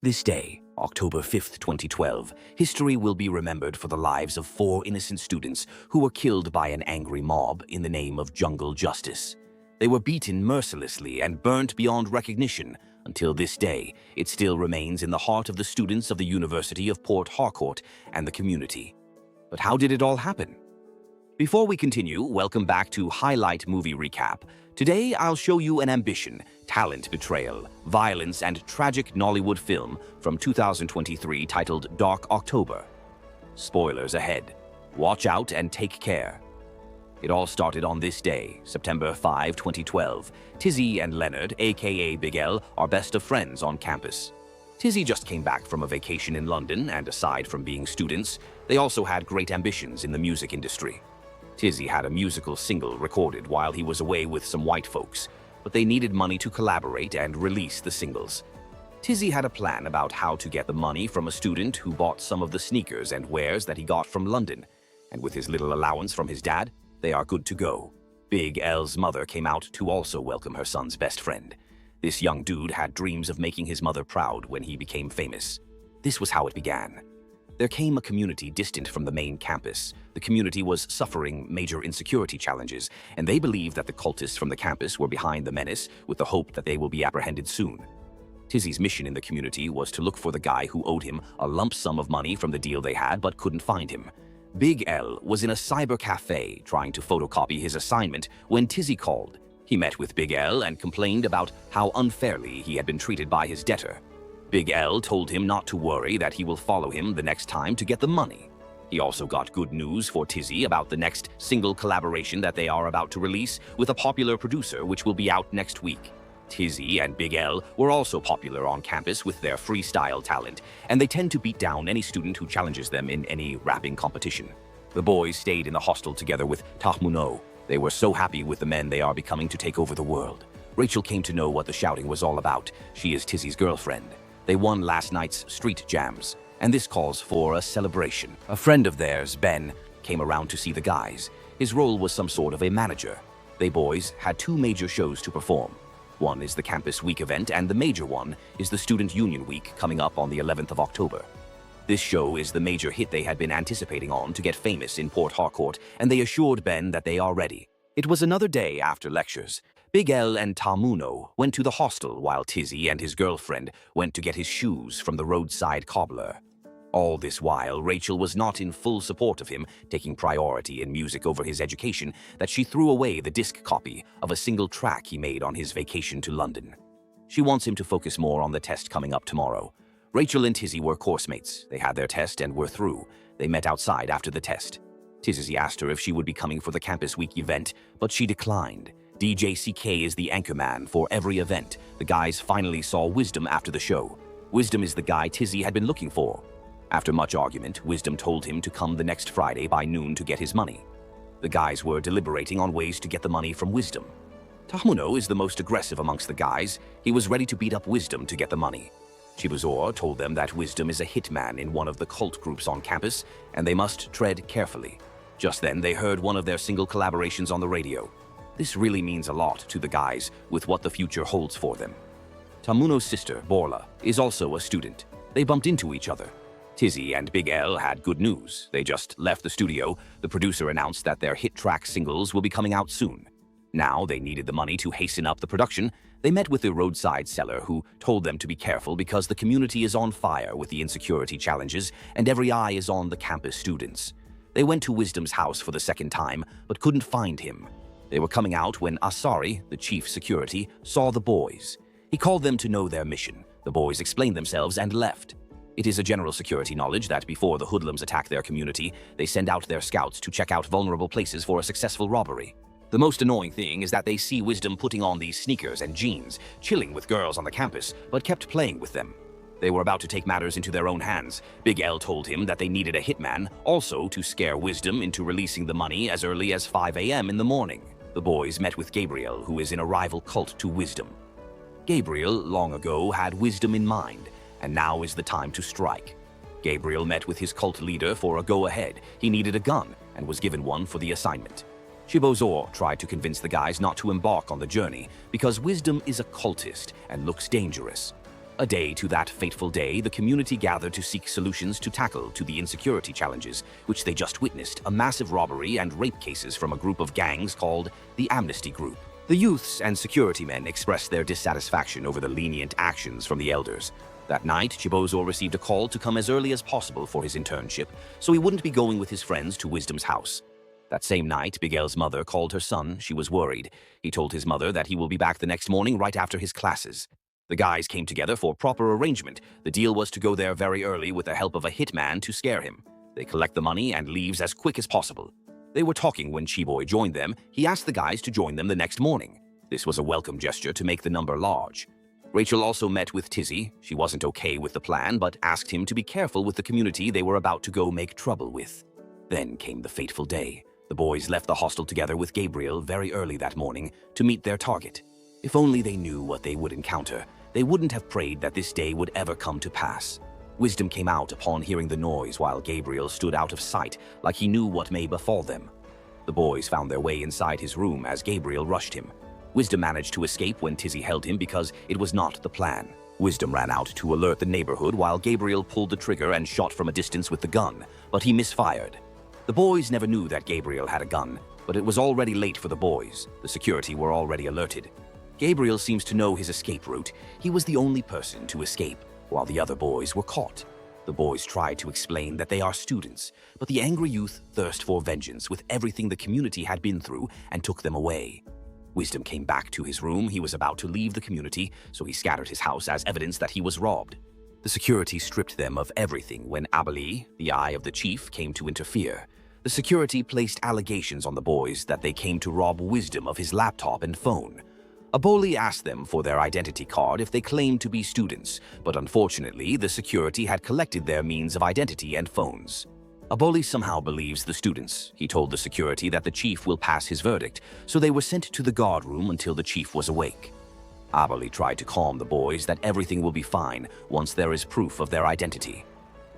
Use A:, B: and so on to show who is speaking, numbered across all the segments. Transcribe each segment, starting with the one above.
A: This day, October 5th, 2012, history will be remembered for the lives of 4 innocent students who were killed by an angry mob in the name of jungle justice. They were beaten mercilessly and burnt beyond recognition. Until this day, it still remains in the heart of the students of the University of Port Harcourt and the community. But how did it all happen? Before we continue, welcome back to Highlight Movie Recap. Today, I'll show you an ambition, talent, betrayal, violence, and tragic Nollywood film from 2023 titled Dark October. Spoilers ahead. Watch out and take care. It all started on this day, September 5, 2012. Tizzy and Leonard, aka Big L, are best of friends on campus. Tizzy just came back from a vacation in London, and aside from being students, they also had great ambitions in the music industry. Tizzy had a musical single recorded while he was away with some white folks, but they needed money to collaborate and release the singles. Tizzy had a plan about how to get the money from a student who bought some of the sneakers and wares that he got from London, and with his little allowance from his dad, they are good to go. Big L's mother came out to also welcome her son's best friend. This young dude had dreams of making his mother proud when he became famous. This was how it began. There came a community distant from the main campus. The community was suffering major insecurity challenges, and they believed that the cultists from the campus were behind the menace with the hope that they will be apprehended soon. Tizzy's mission in the community was to look for the guy who owed him a lump sum of money from the deal they had but couldn't find him. Big L was in a cyber cafe trying to photocopy his assignment when Tizzy called. He met with Big L and complained about how unfairly he had been treated by his debtor. Big L told him not to worry, that he will follow him the next time to get the money. He also got good news for Tizzy about the next single collaboration that they are about to release with a popular producer, which will be out next week. Tizzy and Big L were also popular on campus with their freestyle talent, and they tend to beat down any student who challenges them in any rapping competition. The boys stayed in the hostel together with Tahmunoh. They were so happy with the men they are becoming to take over the world. Rachel came to know what the shouting was all about. She is Tizzy's girlfriend. They won last night's street jams, and this calls for a celebration. A friend of theirs, Ben, came around to see the guys. His role was some sort of a manager. They boys had 2 major shows to perform. One is the Campus Week event, and the major one is the Student Union Week coming up on the 11th of October. This show is the major hit they had been anticipating on to get famous in Port Harcourt, and they assured Ben that they are ready. It was another day after lectures. Big L and Tahmunoh went to the hostel while Tizzy and his girlfriend went to get his shoes from the roadside cobbler. All this while, Rachel was not in full support of him, taking priority in music over his education, that she threw away the disc copy of a single track he made on his vacation to London. She wants him to focus more on the test coming up tomorrow. Rachel and Tizzy were course mates. They had their test and were through. They met outside after the test. Tizzy asked her if she would be coming for the Campus Week event, but she declined. DJ CK is the anchorman for every event. The guys finally saw Wisdom after the show. Wisdom is the guy Tizzy had been looking for. After much argument, Wisdom told him to come the next Friday by noon to get his money. The guys were deliberating on ways to get the money from Wisdom. Tahmunoh is the most aggressive amongst the guys. He was ready to beat up Wisdom to get the money. Chiboy told them that Wisdom is a hitman in one of the cult groups on campus, and they must tread carefully. Just then, they heard one of their single collaborations on the radio. This really means a lot to the guys with what the future holds for them. Tahmunoh's sister, Borla, is also a student. They bumped into each other. Tizzy and Big L had good news. They just left the studio. The producer announced that their hit track singles will be coming out soon. Now they needed the money to hasten up the production. They met with the roadside seller who told them to be careful because the community is on fire with the insecurity challenges and every eye is on the campus students. They went to Wisdom's house for the second time but couldn't find him. They were coming out when Asari, the chief security, saw the boys. He called them to know their mission. The boys explained themselves and left. It is a general security knowledge that before the hoodlums attack their community, they send out their scouts to check out vulnerable places for a successful robbery. The most annoying thing is that they see Wisdom putting on these sneakers and jeans, chilling with girls on the campus, but kept playing with them. They were about to take matters into their own hands. Big L told him that they needed a hitman, also to scare Wisdom into releasing the money as early as 5 a.m. in the morning. The boys met with Gabriel, who is in a rival cult to Wisdom. Gabriel, long ago, had Wisdom in mind, and now is the time to strike. Gabriel met with his cult leader for a go-ahead. He needed a gun, and was given one for the assignment. Chiboy tried to convince the guys not to embark on the journey because Wisdom is a cultist and looks dangerous. A day to that fateful day, the community gathered to seek solutions to tackle to the insecurity challenges, which they just witnessed, a massive robbery and rape cases from a group of gangs called the Amnesty Group. The youths and security men expressed their dissatisfaction over the lenient actions from the elders. That night, Chiboy received a call to come as early as possible for his internship, so he wouldn't be going with his friends to Wisdom's house. That same night, Bigel's mother called her son. She was worried. He told his mother that he will be back the next morning right after his classes. The guys came together for proper arrangement. The deal was to go there very early with the help of a hitman to scare him. They collect the money and leaves as quick as possible. They were talking when Chiboy joined them. He asked the guys to join them the next morning. This was a welcome gesture to make the number large. Rachel also met with Tizzy. She wasn't okay with the plan, but asked him to be careful with the community they were about to go make trouble with. Then came the fateful day. The boys left the hostel together with Gabriel very early that morning to meet their target. If only they knew what they would encounter, they wouldn't have prayed that this day would ever come to pass. Wisdom came out upon hearing the noise while Gabriel stood out of sight like he knew what may befall them. The boys found their way inside his room as Gabriel rushed him. Wisdom managed to escape when Tizzy held him because it was not the plan. Wisdom ran out to alert the neighborhood while Gabriel pulled the trigger and shot from a distance with the gun, but he misfired. The boys never knew that Gabriel had a gun, but it was already late for the boys. The security were already alerted. Gabriel seems to know his escape route. He was the only person to escape, while the other boys were caught. The boys tried to explain that they are students, but the angry youth thirst for vengeance with everything the community had been through and took them away. Wisdom came back to his room. He was about to leave the community, so he scattered his house as evidence that he was robbed. The security stripped them of everything when Aluu, the eye of the chief, came to interfere. The security placed allegations on the boys that they came to rob Wisdom of his laptop and phone. Aluu asked them for their identity card if they claimed to be students, but unfortunately, the security had collected their means of identity and phones. Aluu somehow believes the students. He told the security that the chief will pass his verdict, so they were sent to the guard room until the chief was awake. Aluu tried to calm the boys that everything will be fine once there is proof of their identity.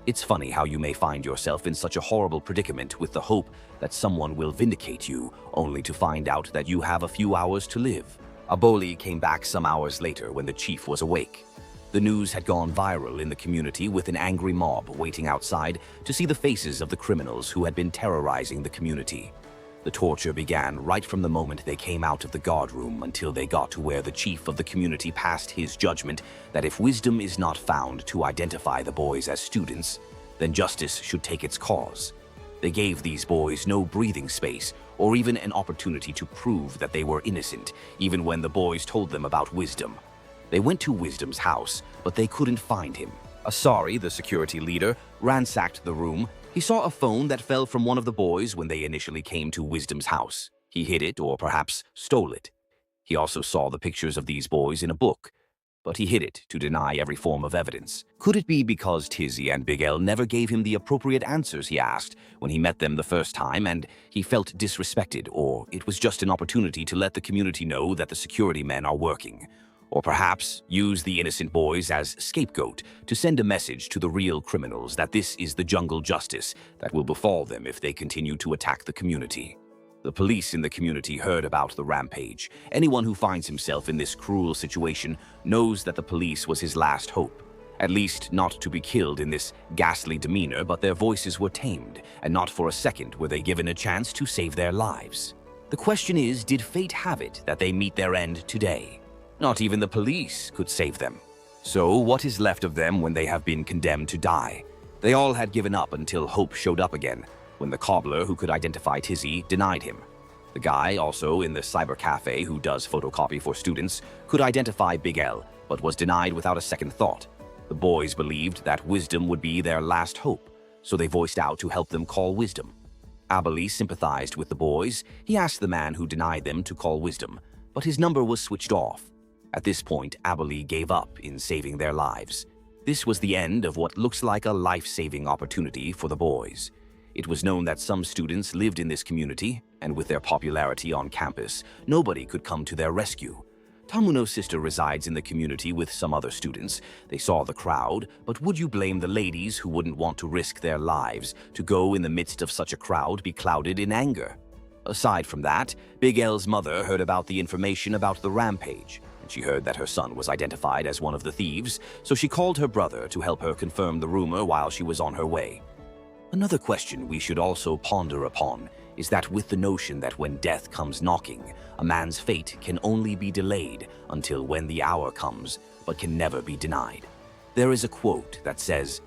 A: It's funny how you may find yourself in such a horrible predicament with the hope that someone will vindicate you, only to find out that you have a few hours to live. Aluu came back some hours later when the chief was awake. The news had gone viral in the community with an angry mob waiting outside to see the faces of the criminals who had been terrorizing the community. The torture began right from the moment they came out of the guard room until they got to where the chief of the community passed his judgment that if Wisdom is not found to identify the boys as students, then justice should take its cause. They gave these boys no breathing space or even an opportunity to prove that they were innocent, even when the boys told them about Wisdom. They went to Wisdom's house, but they couldn't find him. Asari, the security leader, ransacked the room. He saw a phone that fell from one of the boys when they initially came to Wisdom's house. He hid it or perhaps stole it. He also saw the pictures of these boys in a book, but he hid it to deny every form of evidence. Could it be because Tizzy and Bigel never gave him the appropriate answers he asked when he met them the first time and he felt disrespected, or it was just an opportunity to let the community know that the security men are working? Or perhaps use the innocent boys as scapegoat to send a message to the real criminals that this is the jungle justice that will befall them if they continue to attack the community. The police in the community heard about the rampage. Anyone who finds himself in this cruel situation knows that the police was his last hope. At least not to be killed in this ghastly demeanor, but their voices were tamed, and not for a second were they given a chance to save their lives. The question is, did fate have it that they meet their end today? Not even the police could save them. So what is left of them when they have been condemned to die? They all had given up until hope showed up again, when the cobbler who could identify Tizzy denied him. The guy also in the cyber cafe who does photocopy for students could identify Big L, but was denied without a second thought. The boys believed that Wisdom would be their last hope, so they voiced out to help them call Wisdom. Aluu sympathized with the boys. He asked the man who denied them to call Wisdom, but his number was switched off. At this point, Aluu gave up in saving their lives. This was the end of what looks like a life-saving opportunity for the boys. It was known that some students lived in this community, and with their popularity on campus, nobody could come to their rescue. Tahmunoh's sister resides in the community with some other students. They saw the crowd, but would you blame the ladies who wouldn't want to risk their lives to go in the midst of such a crowd be clouded in anger? Aside from that, Big L's mother heard about the information about the rampage. She heard that her son was identified as one of the thieves, so she called her brother to help her confirm the rumor while she was on her way. Another question we should also ponder upon is that with the notion that when death comes knocking, a man's fate can only be delayed until when the hour comes, but can never be denied. There is a quote that says,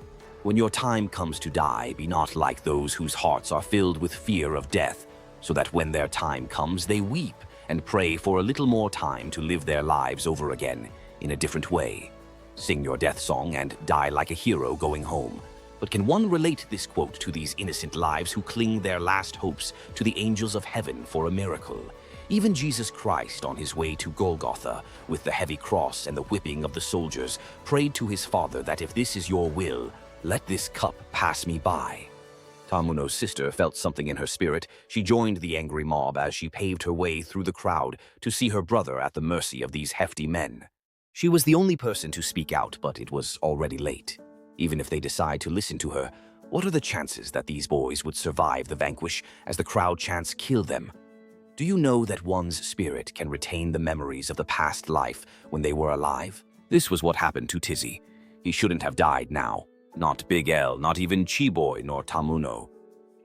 A: "When your time comes to die, be not like those whose hearts are filled with fear of death, so that when their time comes, they weep and pray for a little more time to live their lives over again in a different way. Sing your death song and die like a hero going home." But can one relate this quote to these innocent lives who cling their last hopes to the angels of heaven for a miracle? Even Jesus Christ, on his way to Golgotha, with the heavy cross and the whipping of the soldiers, prayed to his Father that if this is your will, let this cup pass me by. Tahmunoh's sister felt something in her spirit. She joined the angry mob as she paved her way through the crowd to see her brother at the mercy of these hefty men. She was the only person to speak out, but it was already late. Even if they decide to listen to her, what are the chances that these boys would survive the vanquish as the crowd chants "kill them"? Do you know that one's spirit can retain the memories of the past life when they were alive? This was what happened to Tizzy. He shouldn't have died now. Not Big L, not even Chiboy nor Tahmunoh.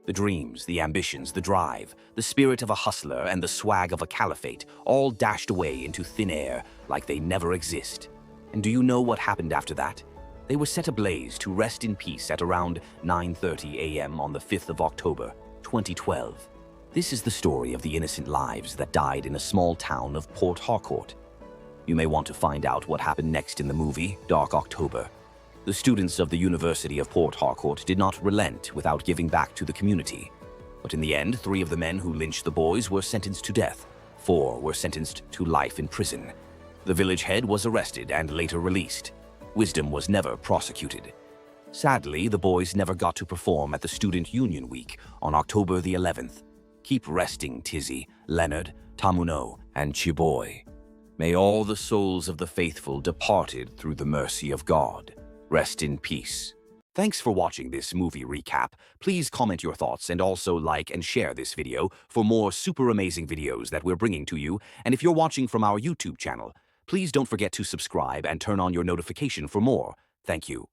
A: The dreams, the ambitions, the drive, the spirit of a hustler and the swag of a caliphate all dashed away into thin air like they never exist. And do you know what happened after that? They were set ablaze to rest in peace at around 9:30 a.m. on the 5th of October, 2012. This is the story of the innocent lives that died in a small town of Port Harcourt. You may want to find out what happened next in the movie, Dark October. The students of the University of Port Harcourt did not relent without giving back to the community. But in the end, 3 of the men who lynched the boys were sentenced to death. 4 were sentenced to life in prison. The village head was arrested and later released. Wisdom was never prosecuted. Sadly, the boys never got to perform at the Student Union Week on October the 11th. Keep resting, Tizzy, Leonard, Tahmunoh, and Chiboy. May all the souls of the faithful departed through the mercy of God rest in peace. Thanks for watching this movie recap. Please comment your thoughts and also like and share this video for more super amazing videos that we're bringing to you. And if you're watching from our YouTube channel, please don't forget to subscribe and turn on your notification for more. Thank you.